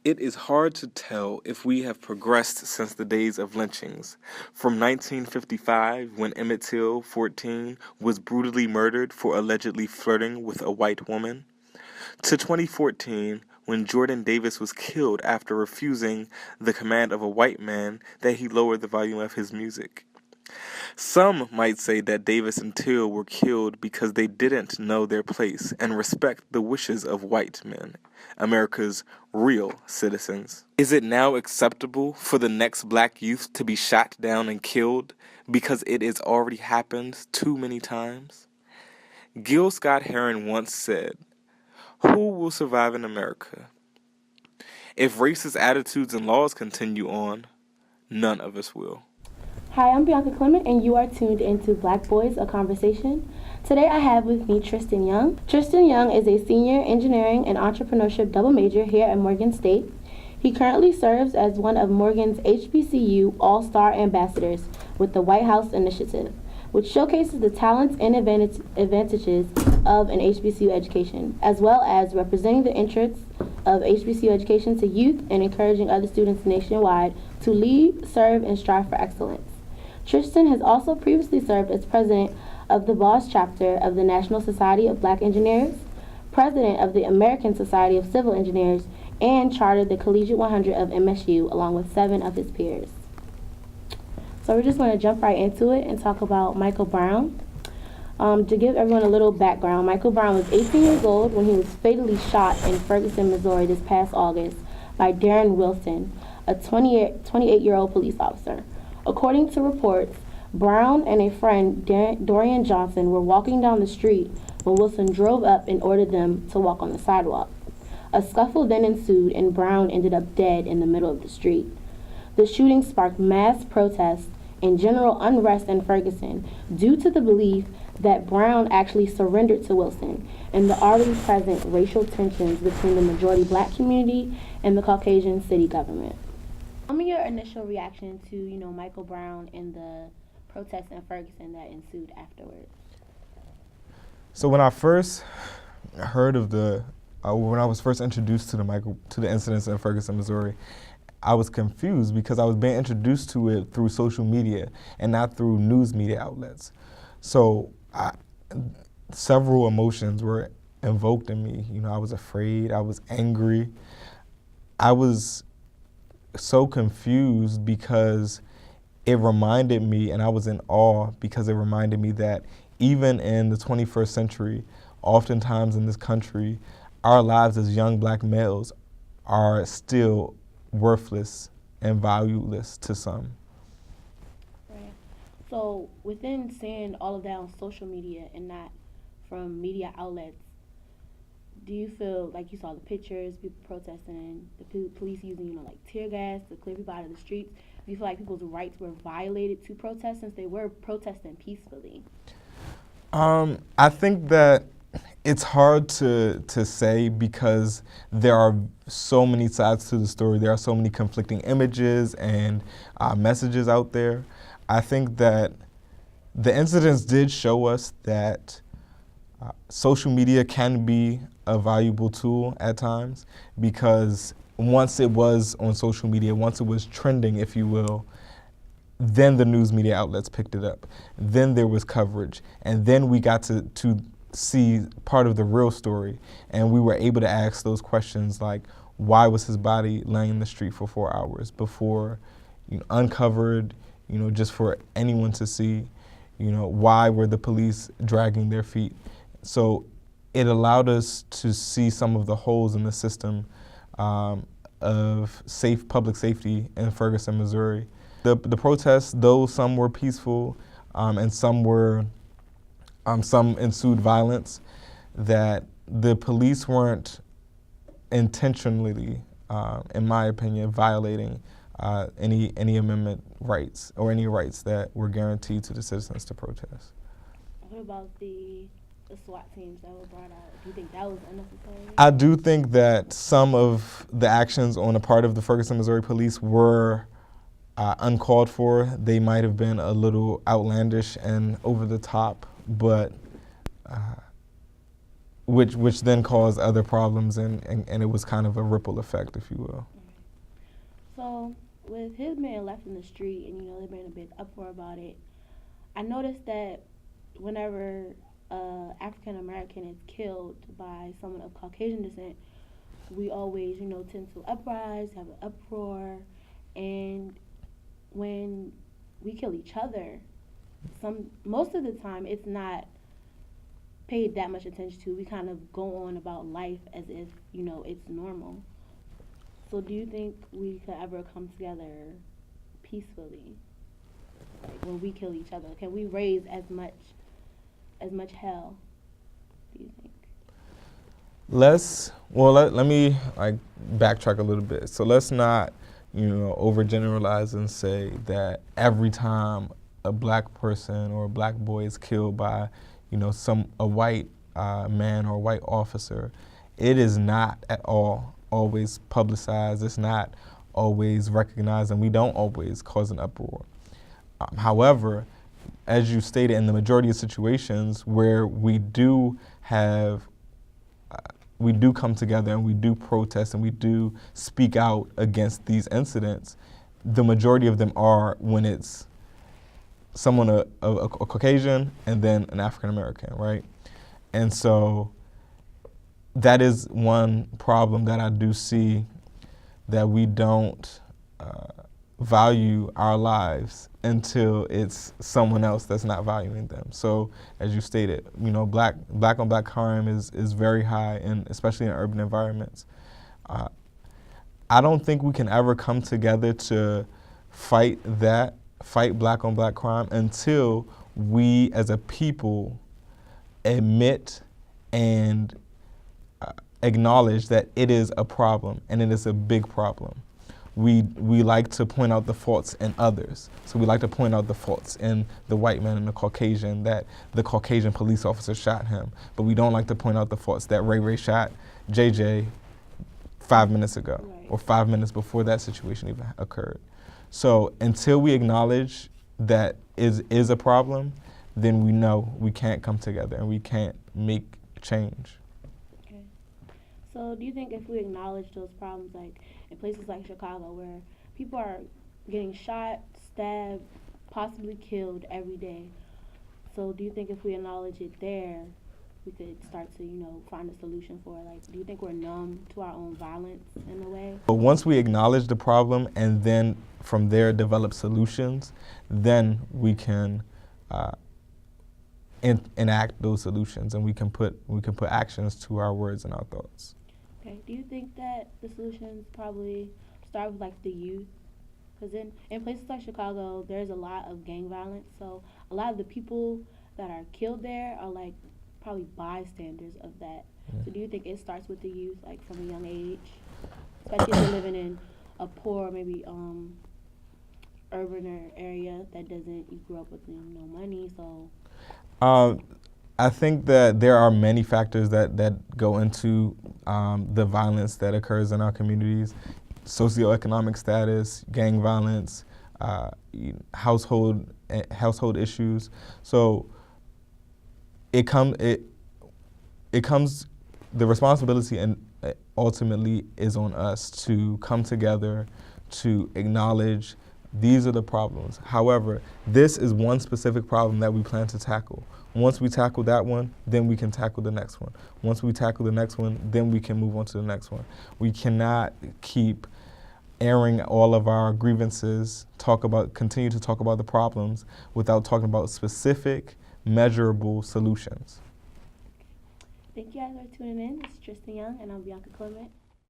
It is hard to tell if we have progressed since the days of lynchings. From 1955, when Emmett Till, 14, was brutally murdered for allegedly flirting with a white woman, to 2014, when Jordan Davis was killed after refusing the command of a white man that he lowered the volume of his music. Some might say that Davis and Till were killed because they didn't know their place and respect the wishes of white men, America's real citizens. Is it now acceptable for the next black youth to be shot down and killed because it has already happened too many times? Gil Scott-Heron once said, "Who will survive in America? If racist attitudes and laws continue on, none of us will." Hi, I'm Bianca Clement, and you are tuned into Black Boys, A Conversation. Today I have with me Tristan Young. Tristan Young is a senior engineering and entrepreneurship double major here at Morgan State. He currently serves as one of Morgan's HBCU All-Star Ambassadors with the White House Initiative, which showcases the talents and advantages of an HBCU education, as well as representing the interests of HBCU education to youth and encouraging other students nationwide to lead, serve, and strive for excellence. Tristan has also previously served as president of the BOSS chapter of the National Society of Black Engineers, president of the American Society of Civil Engineers, and chartered the Collegiate 100 of MSU along with 7 of his peers. So we're just going to jump right into it and talk about Michael Brown. To give everyone a little background, Michael Brown was 18 years old when he was fatally shot in Ferguson, Missouri this past August by Darren Wilson, a 28-year-old police officer. According to reports, Brown and a friend, Dorian Johnson, were walking down the street when Wilson drove up and ordered them to walk on the sidewalk. A scuffle then ensued, and Brown ended up dead in the middle of the street. The shooting sparked mass protests and general unrest in Ferguson due to the belief that Brown actually surrendered to Wilson and the already present racial tensions between the majority black community and the Caucasian city government. Tell me your initial reaction to, Michael Brown and the protests in Ferguson that ensued afterwards. So when I first heard of when I was first introduced to the incidents in Ferguson, Missouri, I was confused because I was being introduced to it through social media and not through news media outlets. So several emotions were invoked in me. I was afraid, I was angry, I was so confused because it reminded me, and I was in awe because it reminded me that even in the 21st century, oftentimes in this country, our lives as young black males are still worthless and valueless to some. Right. So within seeing all of that on social media and not from media outlets, do you feel like you saw the pictures, people protesting, the police using, tear gas to clear people out of the streets? Do you feel like people's rights were violated to protest since they were protesting peacefully? I think that it's hard to say because there are so many sides to the story. There are so many conflicting images and messages out there. I think that the incidents did show us that social media can be a valuable tool at times because once it was on social media, once it was trending, if you will, then the news media outlets picked it up. Then there was coverage, and then we got to see part of the real story, and we were able to ask those questions like, why was his body laying in the street for 4 hours before uncovered, just for anyone to see? Why were the police dragging their feet? So it allowed us to see some of the holes in the system of public safety in Ferguson, Missouri. The protests, though some were peaceful and some ensued violence, that the police weren't intentionally, in my opinion, violating any amendment rights or any rights that were guaranteed to the citizens to protest. What about the SWAT teams that were brought out? Do you think that was unnecessary? I do think that some of the actions on the part of the Ferguson, Missouri police were uncalled for. They might have been a little outlandish and over the top, but which then caused other problems, and it was kind of a ripple effect, if you will. So, with his being left in the street and, there being a big uproar about it, I noticed that whenever African American is killed by someone of Caucasian descent, we always, tend to uprise, have an uproar, and when we kill each other, most of the time it's not paid that much attention to. We kind of go on about life as if, it's normal. So do you think we could ever come together peacefully? Like when we kill each other, can we raise as much hell, do you think? Let me backtrack a little bit. So let's not, overgeneralize and say that every time a black person or a black boy is killed by, a white man or a white officer, it is not at all always publicized. It's not always recognized, and we don't always cause an uproar. However, as you stated, in the majority of situations where we do come together and we do protest and we do speak out against these incidents, the majority of them are when it's someone a Caucasian and then an African American, right? And so that is one problem that I do see, that we don't value our lives until it's someone else that's not valuing them. So as you stated, black on black crime is very high, and especially in urban environments. I don't think we can ever come together to fight black on black crime until we as a people admit and acknowledge that it is a problem, and it is a big problem. We like to point out the faults in others. So we like to point out the faults in the white man and the Caucasian, that the Caucasian police officer shot him. But we don't like to point out the faults that Ray shot JJ 5 minutes ago, right, or 5 minutes before that situation even occurred. So until we acknowledge that is a problem, then we know we can't come together and we can't make change. Okay. So do you think if we acknowledge those problems, like in places like Chicago, where people are getting shot, stabbed, possibly killed every day, so do you think if we acknowledge it there, we could start to, find a solution for it? Like, do you think we're numb to our own violence in a way? But once we acknowledge the problem and then from there develop solutions, then we can enact those solutions, and we can put actions to our words and our thoughts. Okay. Do you think that the solutions probably start with like the youth? Because in places like Chicago, there's a lot of gang violence. So a lot of the people that are killed there are like probably bystanders of that. Yeah. So do you think it starts with the youth, like from a young age, especially if they're living in a poor, maybe urban area that you grew up with no money, so. I think that there are many factors that go into the violence that occurs in our communities: socioeconomic status, gang violence, household issues. So it comes. The responsibility and ultimately is on us to come together, to acknowledge these are the problems. However, this is one specific problem that we plan to tackle. Once we tackle that one, then we can tackle the next one. Once we tackle the next one, then we can move on to the next one. We cannot keep airing all of our grievances, continue to talk about the problems without talking about specific, measurable solutions. Thank you guys for tuning in. This is Tristan Young, and I'm Bianca Clement.